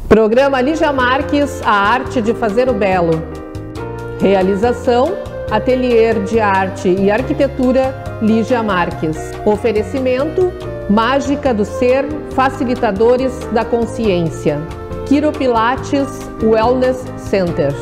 Programa Lígia Marques, a arte de fazer o belo. Realização, Ateliê de Arte e Arquitetura Lígia Marques. Oferecimento, Mágica do Ser, Facilitadores da Consciência. Quiropilates Wellness Center.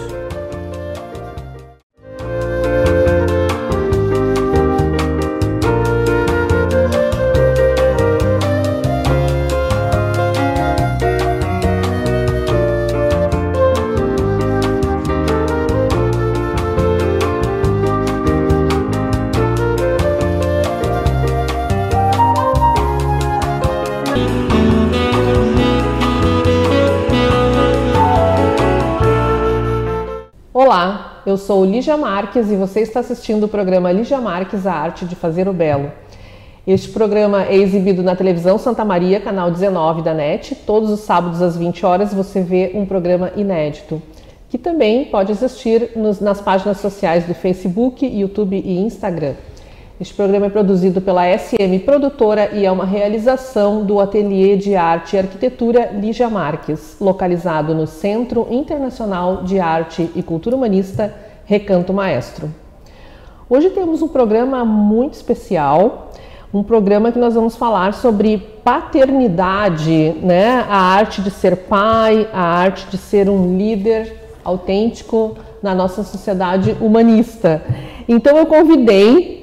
Olá, eu sou Lígia Marques e você está assistindo o programa Lígia Marques, a arte de fazer o belo. Este programa é exibido na televisão Santa Maria, canal 19 da NET. Todos os sábados às 20 horas você vê um programa inédito, que também pode assistir nas páginas sociais do Facebook, YouTube e Instagram. Este programa é produzido pela SM Produtora e é uma realização do Ateliê de Arte e Arquitetura Lígia Marques, localizado no Centro Internacional de Arte e Cultura Humanista, Recanto Maestro. Hoje temos um programa muito especial, um programa que nós vamos falar sobre paternidade, né? A arte de ser pai, a arte de ser um líder autêntico na nossa sociedade humanista. Então eu convidei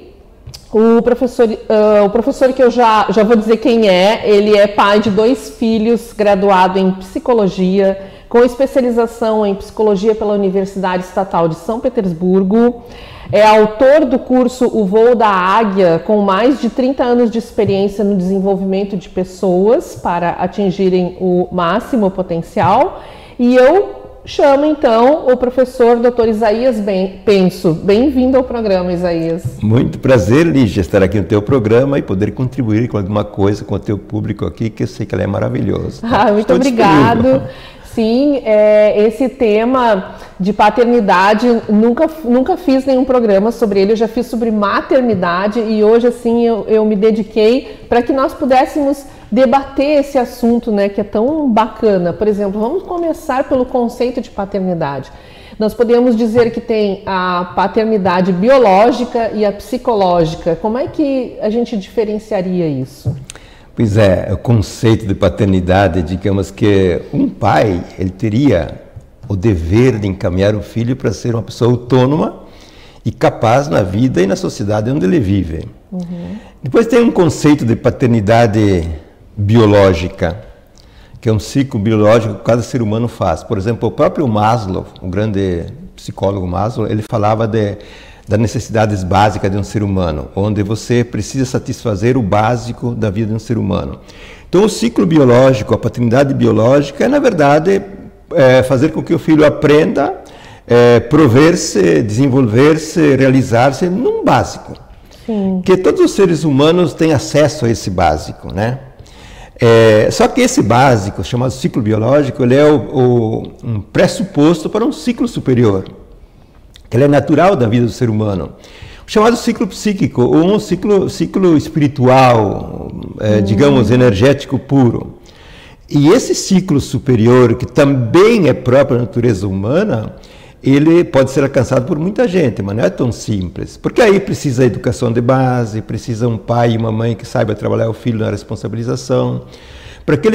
o professor que eu já vou dizer quem é. Ele é pai de 2 filhos, graduado em psicologia, com especialização em psicologia pela Universidade Estatal de São Petersburgo. É autor do curso O Voo da Águia, com mais de 30 anos de experiência no desenvolvimento de pessoas para atingirem o máximo potencial. E eu chamo então o professor Dr. Isaías Penso. Bem-vindo ao programa, Isaías. Muito prazer, Lígia, estar aqui no teu programa e poder contribuir com alguma coisa com o teu público aqui, que eu sei que ela é maravilhoso. Muito obrigado. Sim, esse tema de paternidade, nunca fiz nenhum programa sobre ele, eu já fiz sobre maternidade e hoje assim eu me dediquei para que nós pudéssemos debater esse assunto, né, que é tão bacana. Por exemplo, vamos começar pelo conceito de paternidade. Nós podemos dizer que tem a paternidade biológica e a psicológica. Como é que a gente diferenciaria isso? Pois é, o conceito de paternidade, digamos que um pai, ele teria o dever de encaminhar o filho para ser uma pessoa autônoma e capaz na vida e na sociedade onde ele vive. Depois tem um conceito de paternidade biológica, que é um ciclo biológico que cada ser humano faz. Por exemplo, o próprio Maslow, o grande psicólogo Maslow, ele falava das necessidades básicas de um ser humano, onde você precisa satisfazer o básico da vida de um ser humano. Então, o ciclo biológico, a paternidade biológica, é, na verdade, fazer com que o filho aprenda, prover-se, desenvolver-se, realizar-se num básico. Sim. Que todos os seres humanos têm acesso a esse básico, né? Só que esse básico, chamado ciclo biológico, ele é um pressuposto para um ciclo superior. Ele é natural da vida do ser humano. O chamado ciclo psíquico, ou um ciclo espiritual, digamos, energético puro. E esse ciclo superior, que também é próprio da natureza humana, ele pode ser alcançado por muita gente, mas não é tão simples. Porque aí precisa educação de base, precisa um pai e uma mãe que saiba trabalhar o filho na responsabilização, para que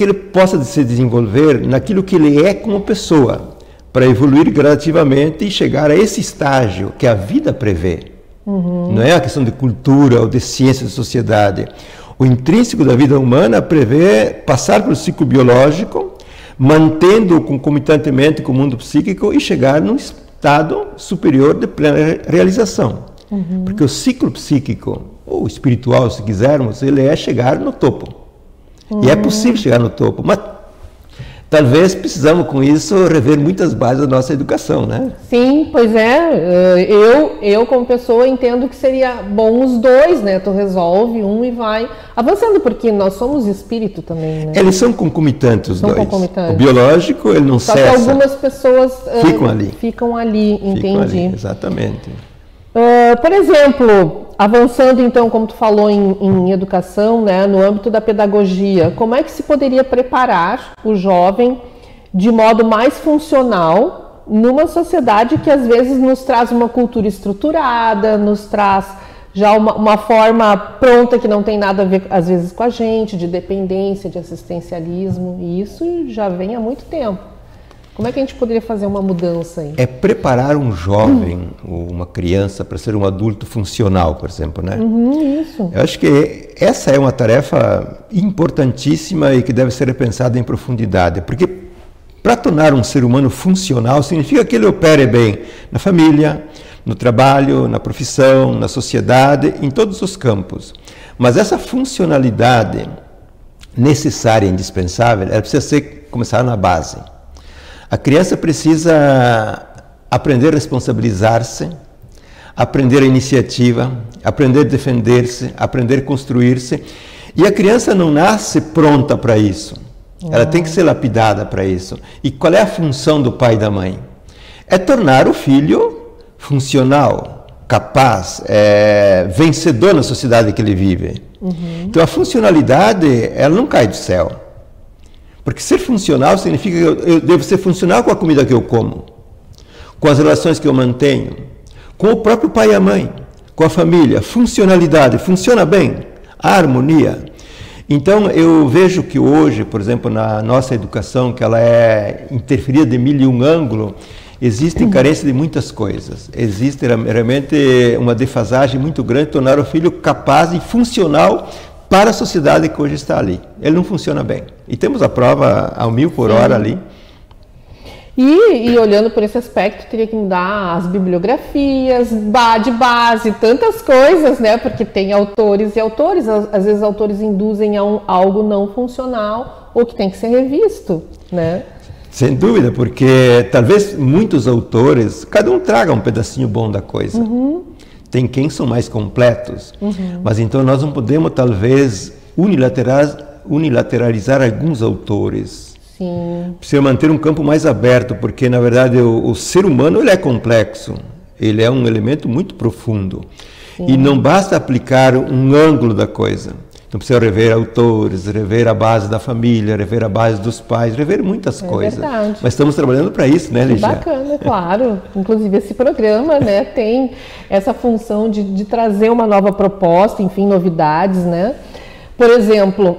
ele possa se desenvolver naquilo que ele é como pessoa, para evoluir gradativamente e chegar a esse estágio que a vida prevê. Não é a questão de cultura ou de ciência de sociedade. O intrínseco da vida humana prevê passar pelo ciclo biológico, mantendo concomitantemente com o mundo psíquico e chegar num estado superior de plena realização. Porque o ciclo psíquico, ou espiritual, se quisermos, ele é chegar no topo. E é possível chegar no topo, mas talvez precisamos com isso rever muitas bases da nossa educação, né? Sim, pois é. Eu como pessoa entendo que seria bom os dois, né? Tu resolve um e vai avançando, porque nós somos espírito também, né? Eles são concomitantes os dois. Concomitantes. O biológico, ele não cessa. Só que algumas pessoas ficam ali, entendi. Exatamente. Por exemplo, avançando então, como tu falou em educação, né, no âmbito da pedagogia, como é que se poderia preparar o jovem de modo mais funcional numa sociedade que às vezes nos traz uma cultura estruturada, nos traz já uma forma pronta que não tem nada a ver, às vezes, com a gente, de dependência, de assistencialismo, e isso já vem há muito tempo. Como é que a gente poderia fazer uma mudança aí? É preparar um jovem, uma criança, para ser um adulto funcional, por exemplo, né? Isso. Eu acho que essa é uma tarefa importantíssima e que deve ser pensada em profundidade, porque para tornar um ser humano funcional significa que ele opere bem na família, no trabalho, na profissão, na sociedade, em todos os campos. Mas essa funcionalidade necessária e indispensável, ela precisa começar na base. A criança precisa aprender a responsabilizar-se, aprender a iniciativa, aprender a defender-se, aprender a construir-se. E a criança não nasce pronta para isso. Ela tem que ser lapidada para isso. E qual é a função do pai e da mãe? É tornar o filho funcional, capaz, vencedor na sociedade que ele vive. Então a funcionalidade, ela não cai do céu. Porque ser funcional significa que eu devo ser funcional com a comida que eu como, com as relações que eu mantenho, com o próprio pai e a mãe, com a família. Funcionalidade, funciona bem, a harmonia. Então eu vejo que hoje, por exemplo, na nossa educação, que ela é interferida de mil e um ângulos, existe carência de muitas coisas. Existe realmente uma defasagem muito grande de tornar o filho capaz e funcional para a sociedade que hoje está ali. Ele não funciona bem. E temos a prova a 1000 por hora ali. E olhando por esse aspecto, teria que mudar as bibliografias, de base, tantas coisas, né? Porque tem autores e autores. Às vezes autores induzem a algo não funcional ou que tem que ser revisto, né? Sem dúvida, porque talvez muitos autores, cada um traga um pedacinho bom da coisa. Tem quem são mais completos, mas então nós não podemos talvez unilateralizar alguns autores. Sim. Precisa manter um campo mais aberto, porque na verdade o ser humano ele é complexo, ele é um elemento muito profundo. Sim. E não basta aplicar um ângulo da coisa. Então precisa rever autores, rever a base da família, rever a base dos pais, rever muitas coisas. Verdade. Mas estamos trabalhando para isso, né, Lígia? Bacana, claro. Inclusive esse programa, né, tem essa função de trazer uma nova proposta, enfim, novidades, né? Por exemplo,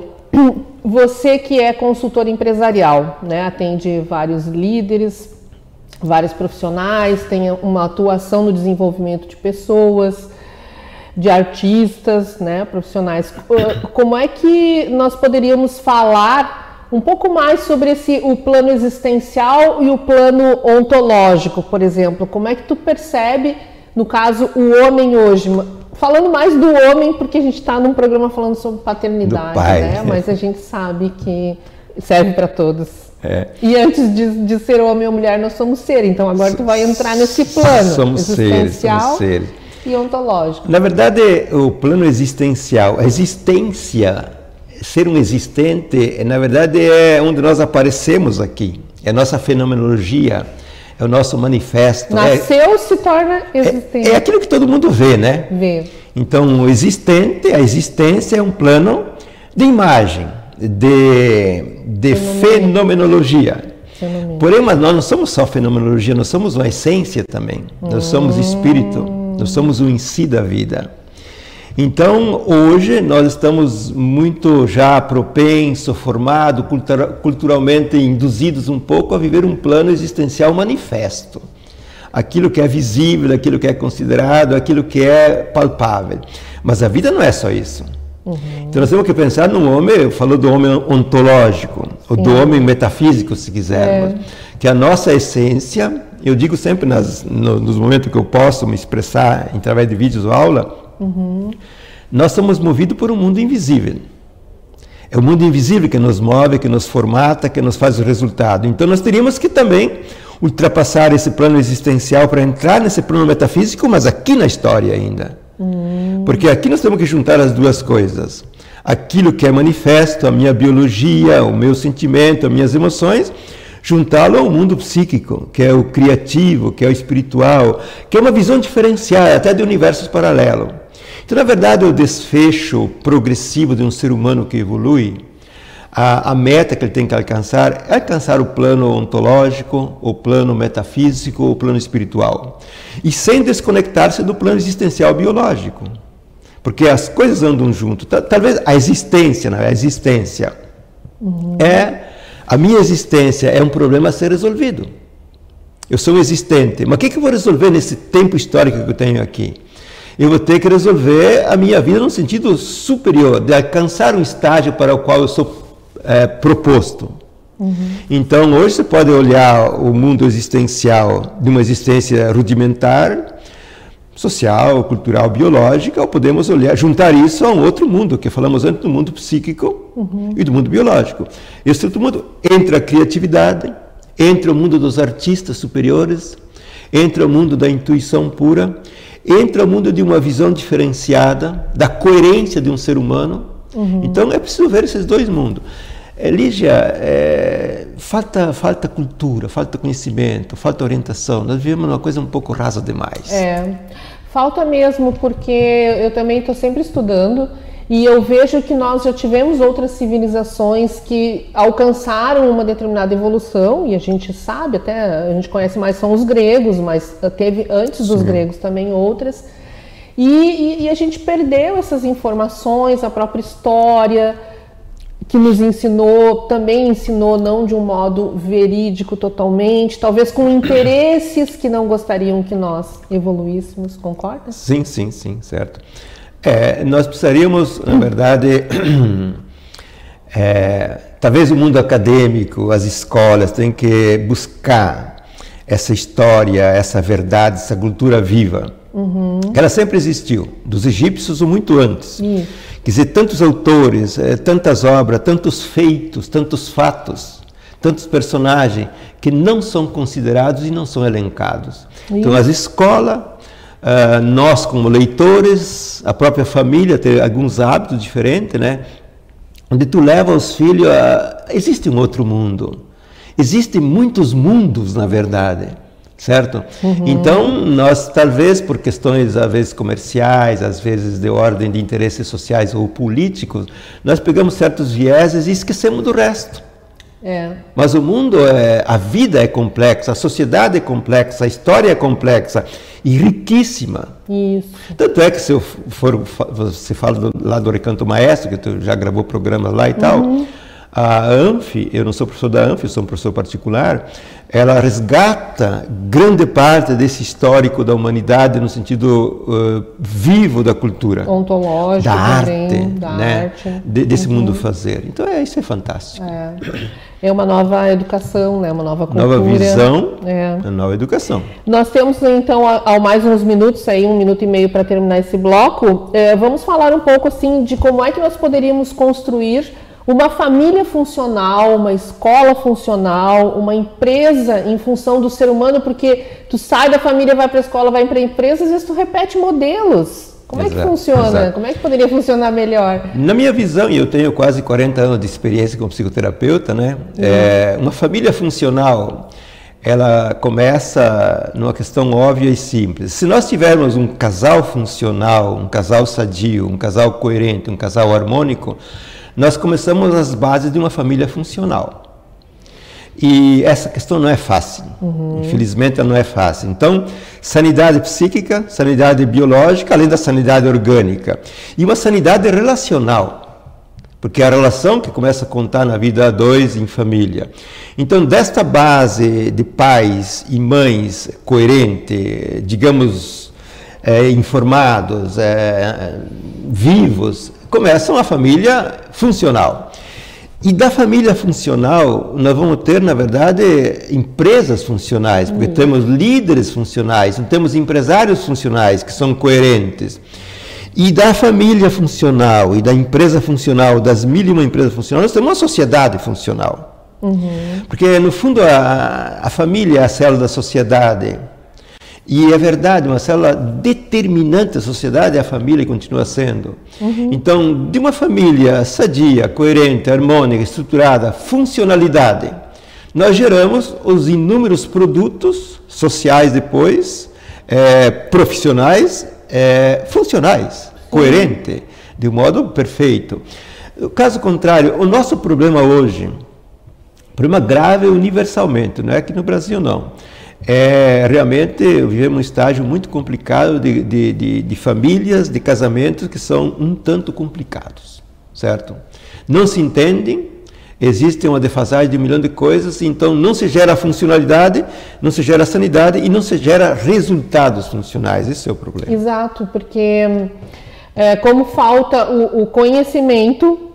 você que é consultor empresarial, né, atende vários líderes, vários profissionais, tem uma atuação no desenvolvimento de pessoas, de artistas, né, profissionais. Como é que nós poderíamos falar um pouco mais sobre o plano existencial e o plano ontológico, por exemplo? Como é que tu percebe, no caso, o homem hoje? Falando mais do homem, porque a gente está num programa falando sobre paternidade, né? Mas a gente sabe que serve para todos. E antes de ser homem ou mulher, nós somos ser. Então agora tu vai entrar nesse plano existencial e ontológico. Na verdade, o plano existencial, a existência, ser um existente, na verdade é onde nós aparecemos aqui. É a nossa fenomenologia, é o nosso manifesto. Nasceu, se torna existente. É aquilo que todo mundo vê, né? Vê. Então, o existente, a existência é um plano de imagem, de fenomenologia. Porém, mas nós não somos só fenomenologia, nós somos uma essência também. Nós somos espírito, nós somos o em si da vida. Então, hoje, nós estamos muito já propensos, formados, culturalmente induzidos um pouco a viver um plano existencial manifesto. Aquilo que é visível, aquilo que é considerado, aquilo que é palpável. Mas a vida não é só isso. Então, nós temos que pensar no homem, falou do homem ontológico, ou do homem metafísico, se quisermos, que a nossa essência, eu digo sempre nos momentos que eu posso me expressar através de vídeos ou aula, nós somos movidos por um mundo invisível. É o mundo invisível que nos move, que nos formata, que nos faz o resultado. Então nós teríamos que também ultrapassar esse plano existencial para entrar nesse plano metafísico, mas aqui na história ainda. Porque aqui nós temos que juntar as duas coisas. Aquilo que é manifesto, a minha biologia, o meu sentimento, as minhas emoções, juntá-lo ao mundo psíquico, que é o criativo, que é o espiritual, que é uma visão diferenciada, até de universos paralelos. Então, na verdade, o desfecho progressivo de um ser humano que evolui, a meta que ele tem que alcançar é alcançar o plano ontológico, o plano metafísico, o plano espiritual. E sem desconectar-se do plano existencial biológico. Porque as coisas andam junto. Talvez a existência, né? A existência a minha existência é um problema a ser resolvido. Eu sou um existente. Mas o que eu vou resolver nesse tempo histórico que eu tenho aqui? Eu vou ter que resolver a minha vida num sentido superior, de alcançar um estágio para o qual eu sou proposto. Então, hoje você pode olhar o mundo existencial de uma existência rudimentar, social, cultural, biológica, ou podemos olhar, juntar isso a um outro mundo, que falamos antes do mundo psíquico e do mundo biológico. Esse outro mundo entra a criatividade, entra o mundo dos artistas superiores, entra o mundo da intuição pura, entra o mundo de uma visão diferenciada, da coerência de um ser humano. Então é preciso ver esses dois mundos. Lígia, falta cultura, falta conhecimento, falta orientação. Nós vivemos uma coisa um pouco rasa demais. Falta mesmo, porque eu também estou sempre estudando e eu vejo que nós já tivemos outras civilizações que alcançaram uma determinada evolução, e a gente sabe, até a gente conhece mais são os gregos, mas teve antes dos gregos também outras, e a gente perdeu essas informações, a própria história que nos ensinou, também ensinou não de um modo verídico totalmente, talvez com interesses que não gostariam que nós evoluíssemos, concorda? Sim, certo. Nós precisaríamos, na verdade, talvez o mundo acadêmico, as escolas, têm que buscar essa história, essa verdade, essa cultura viva. Ela sempre existiu, dos egípcios ou muito antes. Quer dizer, tantos autores, tantas obras, tantos feitos, tantos fatos, tantos personagens que não são considerados e não são elencados. Então, as escolas, nós como leitores, a própria família tem alguns hábitos diferentes, né? Onde tu leva os filhos existe um outro mundo. Existem muitos mundos, na verdade. Certo? Então, nós talvez por questões, às vezes comerciais, às vezes de ordem de interesses sociais ou políticos, nós pegamos certos vieses e esquecemos do resto. Mas o mundo, a vida é complexa, a sociedade é complexa, a história é complexa e riquíssima. Isso. Tanto é que se eu for, você fala lá do Recanto Maestro, que tu já gravou programas lá e tal, a ANF, eu não sou professor da ANF, eu sou um professor particular, ela resgata grande parte desse histórico da humanidade no sentido vivo da cultura. Ontológico da também, arte, desse mundo fazer. Então isso é fantástico. É uma nova educação, né? Uma nova cultura. Nova visão, uma nova educação. Nós temos então ao mais uns minutos, aí 1 minuto e meio para terminar esse bloco. Vamos falar um pouco assim de como é que nós poderíamos construir uma família funcional, uma escola funcional, uma empresa em função do ser humano, porque tu sai da família, vai para a escola, vai para a empresa, às vezes tu repete modelos. Como é que funciona? Como é que poderia funcionar melhor? Na minha visão, e eu tenho quase 40 anos de experiência como psicoterapeuta, né? Uma família funcional, ela começa numa questão óbvia e simples. Se nós tivermos um casal funcional, um casal sadio, um casal coerente, um casal harmônico, nós começamos as bases de uma família funcional. E essa questão não é fácil. Infelizmente, ela não é fácil. Então, sanidade psíquica, sanidade biológica, além da sanidade orgânica. E uma sanidade relacional. Porque é a relação que começa a contar na vida a dois, em família. Então, desta base de pais e mães coerente, digamos, informados, vivos, começa uma família funcional. E da família funcional, nós vamos ter, na verdade, empresas funcionais, porque temos líderes funcionais, temos empresários funcionais que são coerentes. E da família funcional e da empresa funcional, das 1001 empresas funcionais, nós temos uma sociedade funcional. Porque, no fundo, a família é a célula da sociedade. E é verdade, uma célula determinante da sociedade é a família e continua sendo. Então, de uma família sadia, coerente, harmônica, estruturada, funcionalidade, nós geramos os inúmeros produtos sociais depois, profissionais, funcionais, coerente, de um modo perfeito. No caso contrário, o nosso problema hoje, problema grave universalmente, não é aqui no Brasil não, realmente vivemos um estágio muito complicado de famílias, de casamentos que são um tanto complicados, certo? Não se entendem, existe uma defasagem de um milhão de coisas, então não se gera funcionalidade, não se gera sanidade e não se gera resultados funcionais, esse é o problema. Exato, porque como falta o conhecimento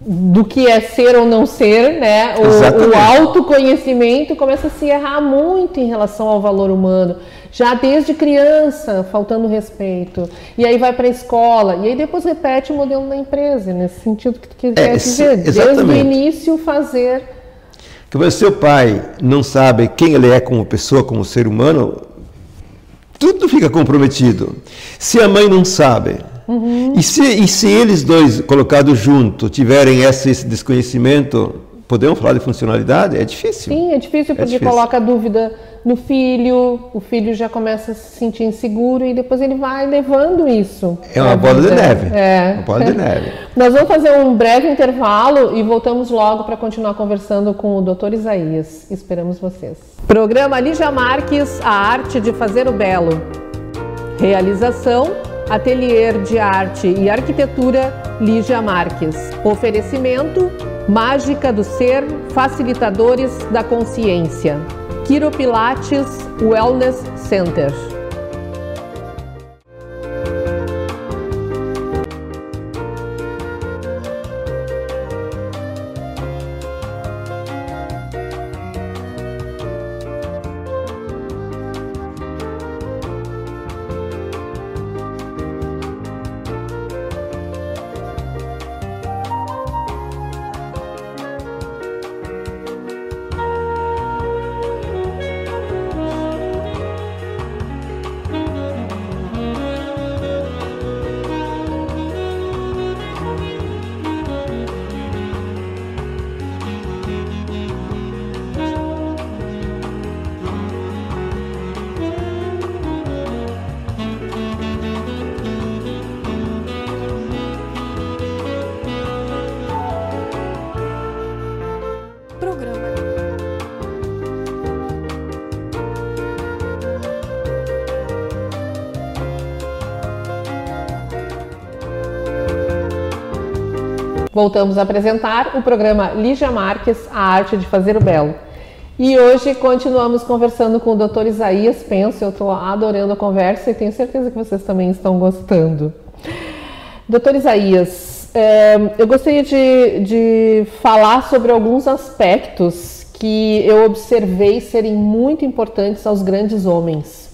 do que é ser ou não ser, né? O autoconhecimento começa a se errar muito em relação ao valor humano, já desde criança, faltando respeito. E aí vai para a escola, e aí depois repete o modelo da empresa, nesse sentido que tu quer dizer, desde o início fazer. Porque se o pai não sabe quem ele é como pessoa, como ser humano, tudo fica comprometido. Se a mãe não sabe, e se eles dois colocados juntos tiverem esse desconhecimento, podemos falar de funcionalidade? É difícil. Sim, é difícil porque coloca a dúvida no filho, o filho já começa a se sentir inseguro e depois ele vai levando isso. É uma bola de neve. Uma bola de neve. Nós vamos fazer um breve intervalo e voltamos logo para continuar conversando com o Dr. Isaías. Esperamos vocês. Programa Lígia Marques, a arte de fazer o belo. Realização: Ateliê de Arte e Arquitetura Lígia Marques. Oferecimento: Mágica do Ser, Facilitadores da Consciência. Quiropilates Wellness Center. Voltamos a apresentar o programa Lígia Marques, a arte de fazer o belo. E hoje continuamos conversando com o Dr. Isaías Penso. Eu estou adorando a conversa e tenho certeza que vocês também estão gostando. Dr. Isaías, eu gostaria de falar sobre alguns aspectos que eu observei serem muito importantes aos grandes homens.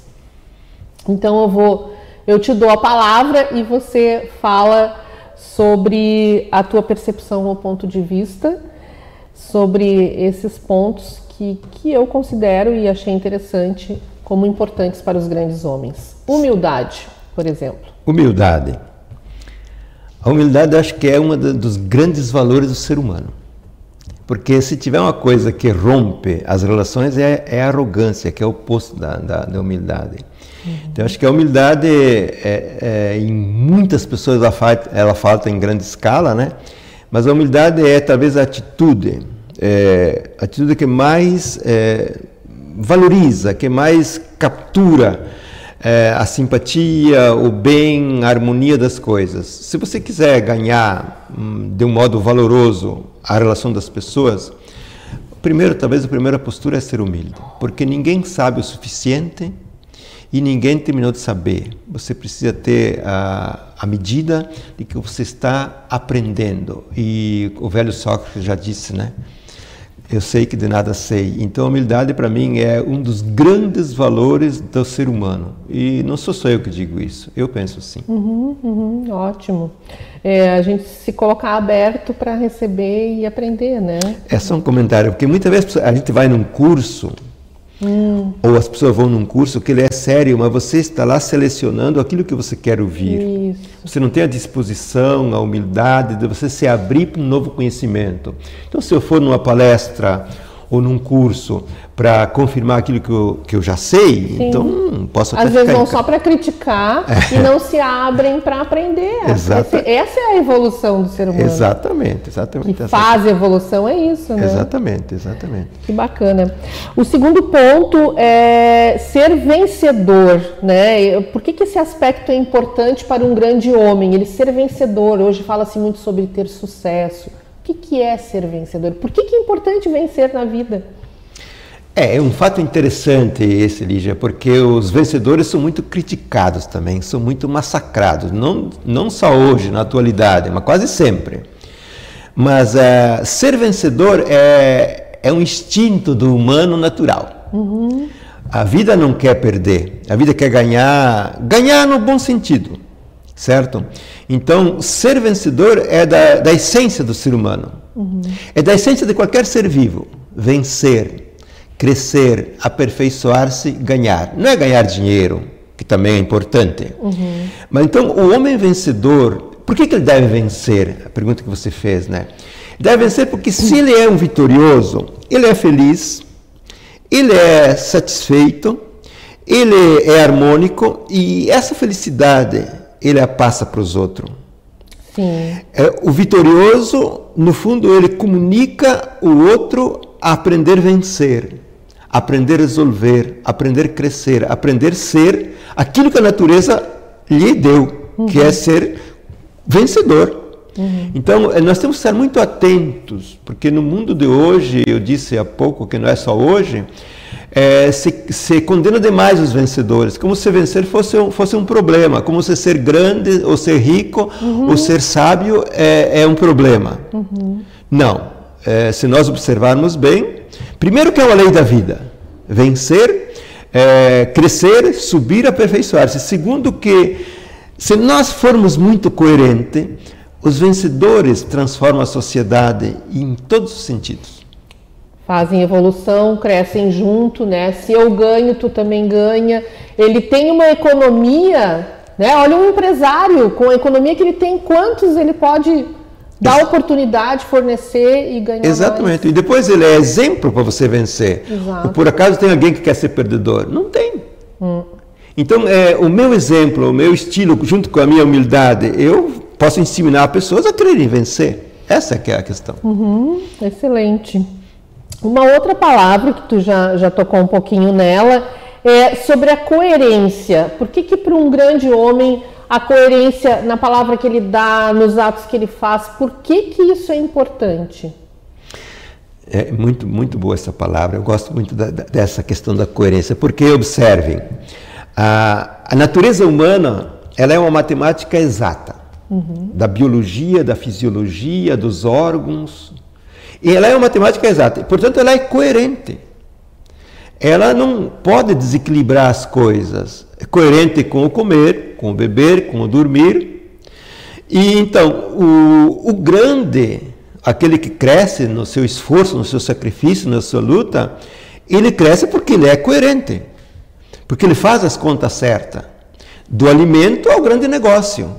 Então eu te dou a palavra e você fala sobre a tua percepção ou ponto de vista sobre esses pontos que eu considero e achei interessante como importantes para os grandes homens. Humildade, por exemplo. Humildade. A humildade eu acho que é um dos grandes valores do ser humano. Porque se tiver uma coisa que rompe as relações é a arrogância, que é o oposto da humildade. Então, acho que a humildade, em muitas pessoas, ela falta em grande escala, né? Mas a humildade é talvez a atitude que mais valoriza, que mais captura a simpatia, o bem, a harmonia das coisas. Se você quiser ganhar de um modo valoroso a relação das pessoas, talvez a primeira postura é ser humilde, porque ninguém sabe o suficiente e ninguém terminou de saber. Você precisa ter a medida de que você está aprendendo. E o velho Sócrates já disse, né? Eu sei que de nada sei. Então a humildade para mim é um dos grandes valores do ser humano. E não sou só eu que digo isso, eu penso assim. Ótimo. A gente se colocar aberto para receber e aprender, né? É só um comentário, porque muitas vezes a gente vai num curso, ou as pessoas vão num curso que ele é sério, mas você está lá selecionando aquilo que você quer ouvir. Isso. Você não tem a disposição, a humildade de você se abrir para um novo conhecimento. Então, se eu for numa palestra ou num curso para confirmar aquilo que eu já sei, Sim. então posso até às vezes vão só para criticar e não se abrem para aprender. Essa é a evolução do ser humano. Exatamente. Que faz a evolução é isso, né? Exatamente. Que bacana. O segundo ponto é ser vencedor, né? Por que esse aspecto é importante para um grande homem? Ele ser vencedor. Hoje fala-se muito sobre ter sucesso. O que é ser vencedor? Por que é importante vencer na vida? É um fato interessante esse, Lígia, porque os vencedores são muito criticados também, são muito massacrados, não só hoje, na atualidade, mas quase sempre. Mas ser vencedor é um instinto do humano natural. Uhum. A vida não quer perder, a vida quer ganhar no bom sentido, certo? Então, ser vencedor é da essência do ser humano, é da essência de qualquer ser vivo, vencer, crescer, aperfeiçoar-se, ganhar. Não é ganhar dinheiro, que também é importante, mas então o homem vencedor, por que ele deve vencer? A pergunta que você fez, né? Deve vencer porque se ele é um vitorioso, ele é feliz, ele é satisfeito, ele é harmônico e essa felicidade ele a passa para os outros. Sim. O vitorioso, no fundo, ele comunica o outro a aprender a vencer, aprender a resolver, aprender a crescer, aprender a ser aquilo que a natureza lhe deu, que é ser vencedor. Então, nós temos que estar muito atentos, porque no mundo de hoje, eu disse há pouco que não é só hoje, se condena demais os vencedores, como se vencer fosse um problema, como se ser grande, ou ser rico, ou ser sábio é um problema. Não, se nós observarmos bem, primeiro que é uma lei da vida, vencer, crescer, subir, aperfeiçoar-se. Segundo que, se nós formos muito coerentes, os vencedores transformam a sociedade em todos os sentidos. Fazem evolução, crescem junto, né? Se eu ganho, tu também ganha. Ele tem uma economia, né? Olha um empresário, com a economia que ele tem, quantos ele pode dar oportunidade, fornecer e ganhar. Exatamente. Mais. E depois ele é exemplo para você vencer. Exato. Por acaso tem alguém que quer ser perdedor? Não tem. Então, o meu exemplo, o meu estilo, junto com a minha humildade, eu posso ensinar pessoas a quererem vencer. Essa é que é a questão. Excelente. Uma outra palavra que tu já tocou um pouquinho nela é sobre a coerência. Por que para um grande homem a coerência na palavra que ele dá, nos atos que ele faz, por que isso é importante? É muito boa essa palavra, eu gosto muito dessa questão da coerência, porque observem, a natureza humana ela é uma matemática exata, da biologia, da fisiologia, dos órgãos, e ela é uma matemática exata, portanto ela é coerente. Ela não pode desequilibrar as coisas. É coerente com o comer, com o beber, com o dormir. E então, o grande, aquele que cresce no seu esforço, no seu sacrifício, na sua luta, ele cresce porque ele é coerente. Porque ele faz as contas certas. Do alimento ao grande negócio.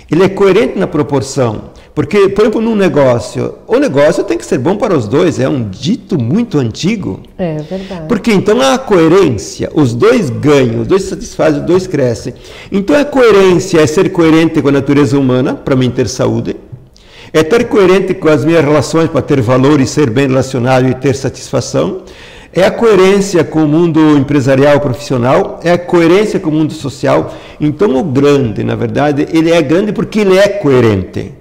Ele é coerente na proporção. Porque, por exemplo, num negócio, o negócio tem que ser bom para os dois, é um dito muito antigo. É verdade. Porque então há a coerência, os dois ganham, os dois satisfazem, os dois crescem. Então a coerência é ser coerente com a natureza humana, para mim ter saúde, é ter coerente com as minhas relações para ter valor e ser bem relacionado e ter satisfação, é a coerência com o mundo empresarial profissional, é a coerência com o mundo social. Então o grande, na verdade, ele é grande porque ele é coerente.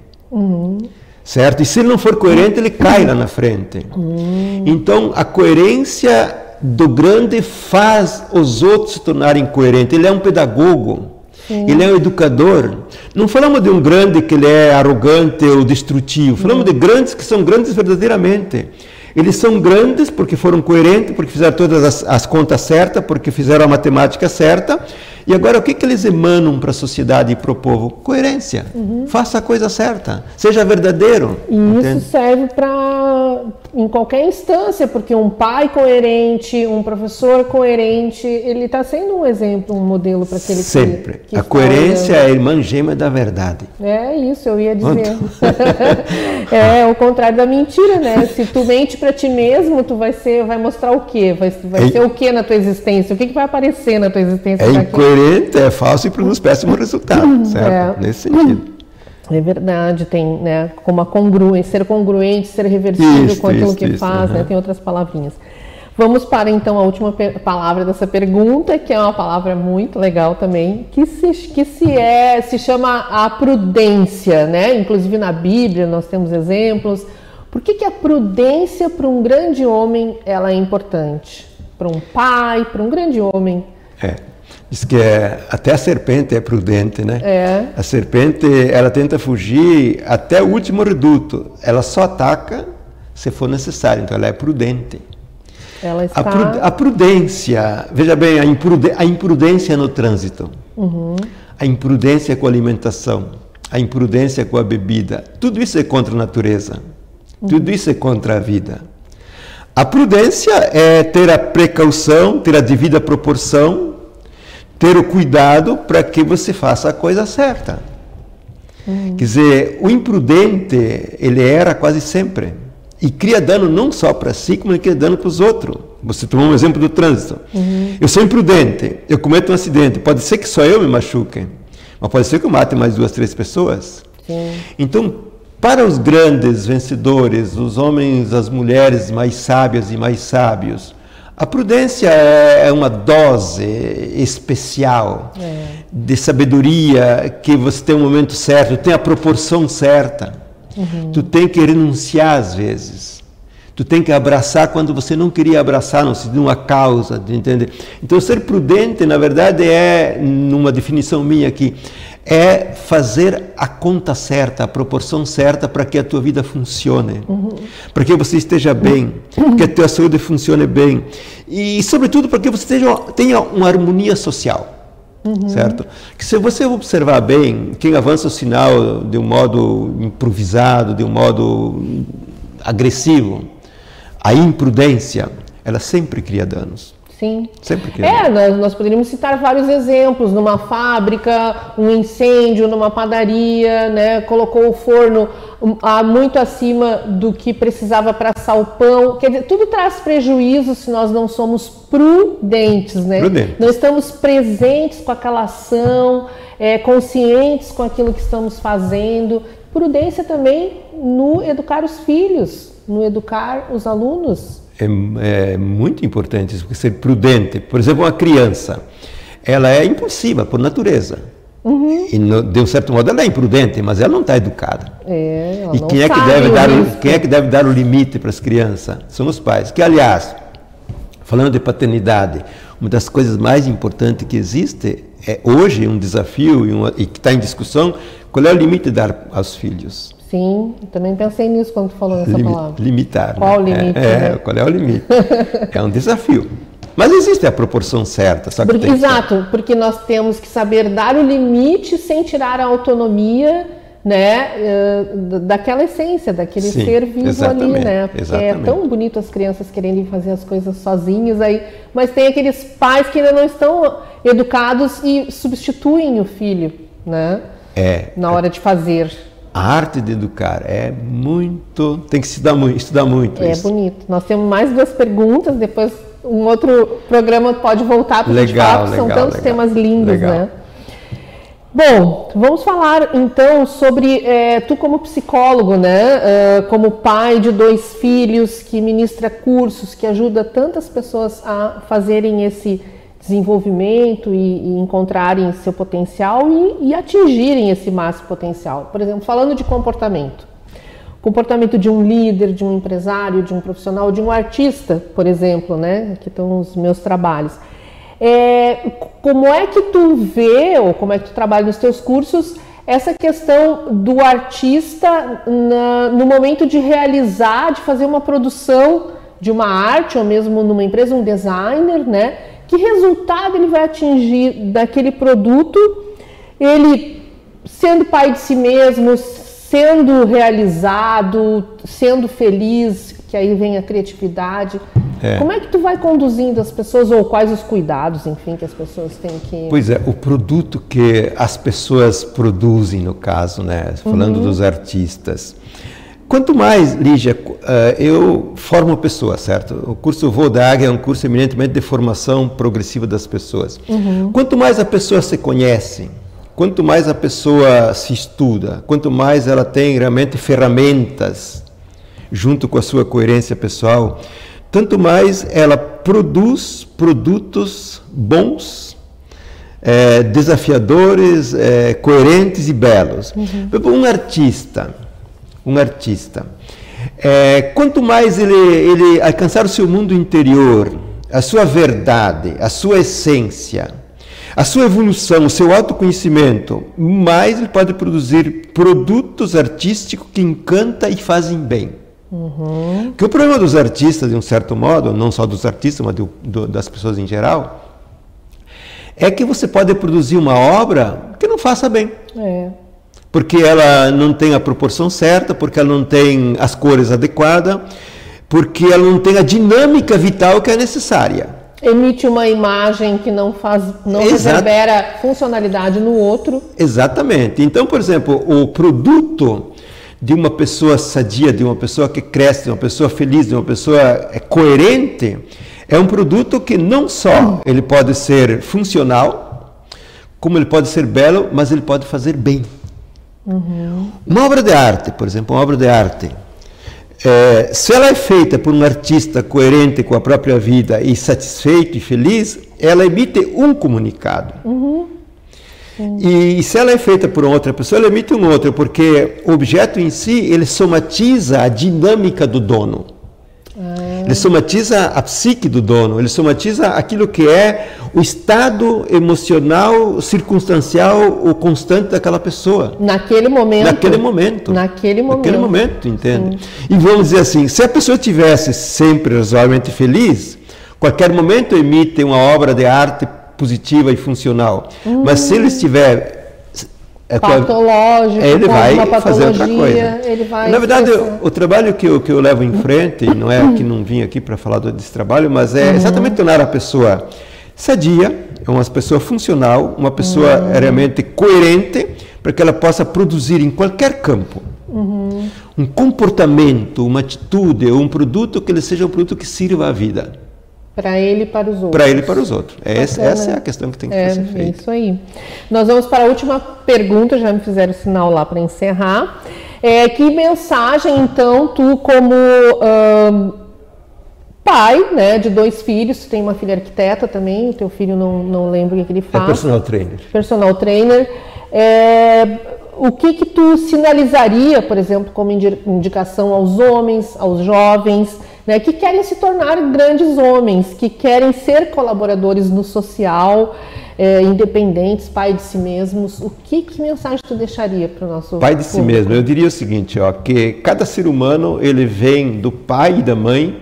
Certo? E se ele não for coerente, ele cai lá na frente. Então, a coerência do grande faz os outros se tornarem coerentes. Ele é um pedagogo, ele é um educador. Não falamos de um grande que ele é arrogante ou destrutivo, falamos de grandes que são grandes verdadeiramente. Eles são grandes porque foram coerentes, porque fizeram todas as contas certas, porque fizeram a matemática certa, E agora, o que eles emanam para a sociedade e para o povo? Coerência. Faça a coisa certa. Seja verdadeiro. E entende? isso serve para em qualquer instância, porque um pai coerente, um professor coerente, ele está sendo um exemplo, um modelo para aquele Sempre. que a coerência é a irmã gêmea da verdade. É isso, eu ia dizer. É o contrário da mentira, né? Se tu mente para ti mesmo, tu vai mostrar o quê? Vai ser o quê na tua existência? O que vai aparecer na tua existência? É incoerente, é falso e produz péssimo resultado, certo? Nesse sentido. É verdade, tem, né, como a congruência, ser congruente, ser reversível com aquilo que faz, né, tem outras palavrinhas. Vamos para então a última palavra dessa pergunta, que é uma palavra muito legal também, que se chama a prudência, né? Inclusive na Bíblia nós temos exemplos. Por que a prudência para um grande homem ela é importante? Para um pai, para um grande homem? Diz que até a serpente é prudente, né? A serpente, ela tenta fugir até o último reduto. Ela só ataca se for necessário, então ela é prudente. Ela está... A prudência, veja bem, a imprudência no trânsito, a imprudência com a alimentação, a imprudência com a bebida, tudo isso é contra a natureza, tudo isso é contra a vida. A prudência é ter a precaução, ter a devida proporção, ter o cuidado para que você faça a coisa certa. Quer dizer, o imprudente, ele erra quase sempre. E cria dano não só para si, como ele cria dano para os outros. Você tomou um exemplo do trânsito. Eu sou imprudente, eu cometo um acidente. Pode ser que só eu me machuque, mas pode ser que eu mate mais 2, 3 pessoas. Então, para os grandes vencedores, os homens, as mulheres mais sábias e mais sábios, a prudência é uma dose especial de sabedoria, que você tem o momento certo, tem a proporção certa. Tu tem que renunciar às vezes. Tu tem que abraçar quando você não queria abraçar, não se de uma causa, entende? Então, ser prudente, na verdade, numa definição minha aqui, é fazer a conta certa, a proporção certa para que a tua vida funcione, para que você esteja bem, que a tua saúde funcione bem e, sobretudo, para que você tenha uma harmonia social, certo? Que se você observar bem, quem avança o sinal de um modo improvisado, de um modo agressivo, a imprudência, ela sempre cria danos. Sim. Sempre cria. Nós poderíamos citar vários exemplos, numa fábrica, um incêndio, numa padaria, né? Colocou o forno muito acima do que precisava para assar o pão. Quer dizer, tudo traz prejuízo se nós não somos prudentes, né? Não estamos presentes com aquela ação, conscientes com aquilo que estamos fazendo. Prudência também no educar os filhos, no educar os alunos. É muito importante isso, porque ser prudente. Por exemplo, uma criança, ela é impulsiva por natureza. E de um certo modo ela é imprudente, mas ela não está educada. Ela e não quem é que deve dar o limite para as crianças? São os pais. Que, aliás, falando de paternidade, uma das coisas mais importantes que existe é hoje um desafio e que está em discussão, qual é o limite de dar aos filhos? Sim, também pensei nisso quando tu falou nessa palavra. Limitar. Qual o limite? Qual é o limite? É um desafio. Mas existe a proporção certa. Sabe? Exato, porque nós temos que saber dar o limite sem tirar a autonomia, né, daquela essência, daquele ser vivo ali, né? Porque é tão bonito as crianças querendo fazer as coisas sozinhas aí, mas tem aqueles pais que ainda não estão educados e substituem o filho, né? Na hora de fazer. A arte de educar tem que estudar muito. É bonito. Nós temos mais 2 perguntas, depois um outro programa pode voltar para a gente falar, porque são tantos temas lindos, né? Bom, vamos falar então sobre tu como psicólogo, né? Como pai de 2 filhos, que ministra cursos, que ajuda tantas pessoas a fazerem esse desenvolvimento e encontrarem seu potencial e atingirem esse máximo potencial. Por exemplo, falando de comportamento de um líder, de um empresário, de um profissional, de um artista, por exemplo, né? Aqui estão os meus trabalhos. Como é que tu vê, ou como é que tu trabalha nos teus cursos, essa questão do artista no momento de realizar, de fazer uma produção de uma arte, ou mesmo numa empresa, um designer, né? Que resultado ele vai atingir daquele produto, ele sendo pai de si mesmo, sendo realizado, sendo feliz, que aí vem a criatividade. Como é que tu vai conduzindo as pessoas, ou quais os cuidados, enfim, que as pessoas têm que... Pois é, o produto que as pessoas produzem, no caso, né? Falando dos artistas. Quanto mais, Lígia, eu formo pessoas, certo? O curso Voo da Águia é um curso eminentemente de formação progressiva das pessoas. Quanto mais a pessoa se conhece, quanto mais a pessoa se estuda, quanto mais ela tem realmente ferramentas junto com a sua coerência pessoal, tanto mais ela produz produtos bons, desafiadores, coerentes e belos. Um artista, quanto mais ele alcançar o seu mundo interior, a sua verdade, a sua essência, a sua evolução, o seu autoconhecimento, mais ele pode produzir produtos artísticos que encantam e fazem bem. Porque o problema dos artistas, de um certo modo, não só dos artistas, mas das pessoas em geral, é que você pode produzir uma obra que não faça bem. Porque ela não tem a proporção certa, porque ela não tem as cores adequadas, porque ela não tem a dinâmica vital que é necessária. Emite uma imagem que não reverbera funcionalidade no outro. Exatamente. Então, por exemplo, o produto de uma pessoa sadia, de uma pessoa que cresce, de uma pessoa feliz, de uma pessoa coerente, é um produto que não só ele pode ser funcional, como ele pode ser belo, mas ele pode fazer bem. Uma obra de arte, por exemplo, uma obra de arte, se ela é feita por um artista coerente com a própria vida e satisfeito e feliz, ela emite um comunicado. E se ela é feita por outra pessoa, ela emite um outro, porque o objeto em si, ele somatiza a dinâmica do dono. Ele somatiza a psique do dono, ele somatiza aquilo que é o estado emocional, circunstancial, o constante daquela pessoa. Naquele momento. Naquele momento, entende? E vamos dizer assim, se a pessoa estivesse sempre razoavelmente feliz, qualquer momento emite uma obra de arte positiva e funcional. Mas se ele estiver patológico, ele vai fazer outra coisa. Na verdade, o trabalho que eu levo em frente, não é que não vim aqui para falar desse trabalho, mas é exatamente tornar a pessoa sadia, uma pessoa funcional, uma pessoa realmente coerente, para que ela possa produzir em qualquer campo um comportamento, uma atitude, ou um produto que ele seja um produto que sirva à vida. Para ele e para os outros. Para ele e para os outros. Essa é a questão que tem que ser feita. É isso aí. Nós vamos para a última pergunta, já me fizeram sinal lá para encerrar. Que mensagem, então, tu como pai, né, de 2 filhos, tu tem uma filha arquiteta também, o teu filho não lembro o que ele faz. É personal trainer. Personal trainer. O que tu sinalizaria, por exemplo, como indicação aos homens, aos jovens, né, que querem se tornar grandes homens, que querem ser colaboradores no social, independentes, pai de si mesmos? Que mensagem tu deixaria para o nosso pai de si mesmo? Eu diria o seguinte, que cada ser humano ele vem do pai e da mãe,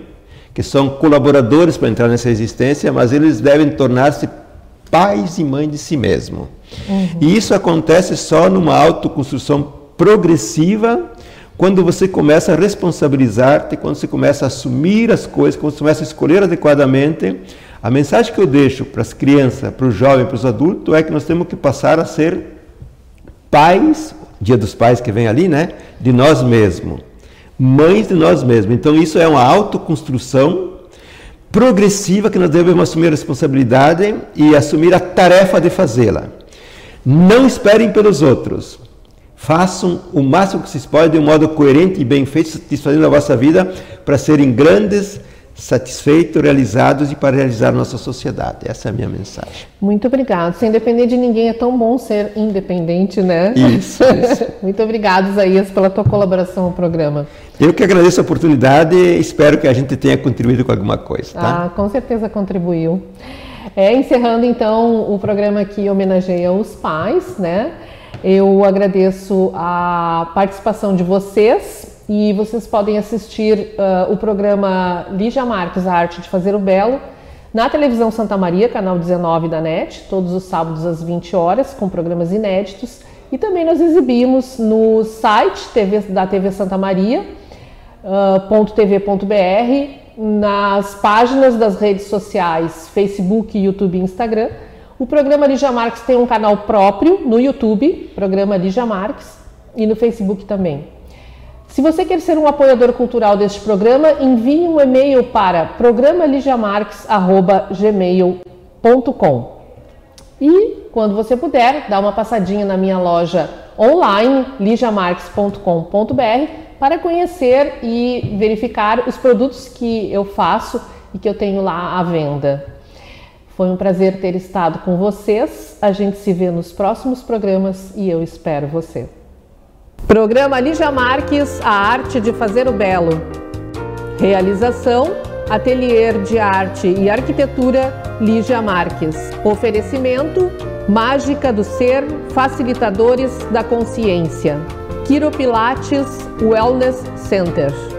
que são colaboradores para entrar nessa existência, mas eles devem tornar-se pais e mães de si mesmo. E isso acontece só numa autoconstrução progressiva, quando você começa a responsabilizar-te, quando você começa a assumir as coisas, quando você começa a escolher adequadamente. A mensagem que eu deixo para as crianças, para os jovens, para os adultos, é que nós temos que passar a ser pais, Dia dos Pais que vem ali, né? De nós mesmos, mães de nós mesmos. Então isso é uma autoconstrução progressiva que nós devemos assumir a responsabilidade e assumir a tarefa de fazê-la. Não esperem pelos outros. Façam o máximo que vocês podem de um modo coerente e bem feito, satisfazendo a vossa vida para serem grandes, satisfeitos, realizados e para realizar a nossa sociedade. Essa é a minha mensagem. Muito obrigado. Sem depender de ninguém, é tão bom ser independente, né? Isso. Muito obrigado, Isaías, pela tua colaboração ao programa. Eu que agradeço a oportunidade e espero que a gente tenha contribuído com alguma coisa. Tá? Com certeza contribuiu. Encerrando, então, o programa que homenageia os pais, né? Eu agradeço a participação de vocês e vocês podem assistir o programa Lígia Marques, A Arte de Fazer o Belo, na televisão Santa Maria, canal 19 da NET, todos os sábados às 20 horas, com programas inéditos. E também nós exibimos no site da TV Santa Maria, .tv.br, nas páginas das redes sociais Facebook, YouTube e Instagram. O programa Lígia Marques tem um canal próprio no YouTube, programa Lígia Marques, e no Facebook também. Se você quer ser um apoiador cultural deste programa, envie um e-mail para programaligiamarques@gmail.com. E, quando você puder, dá uma passadinha na minha loja online, ligiamarques.com.br, para conhecer e verificar os produtos que eu faço e que eu tenho lá à venda. Foi um prazer ter estado com vocês. A gente se vê nos próximos programas e eu espero você. Programa Lígia Marques, a arte de fazer o belo. Realização: Ateliê de Arte e Arquitetura Lígia Marques. Oferecimento: Mágica do Ser, Facilitadores da Consciência. Quiropilates Wellness Center.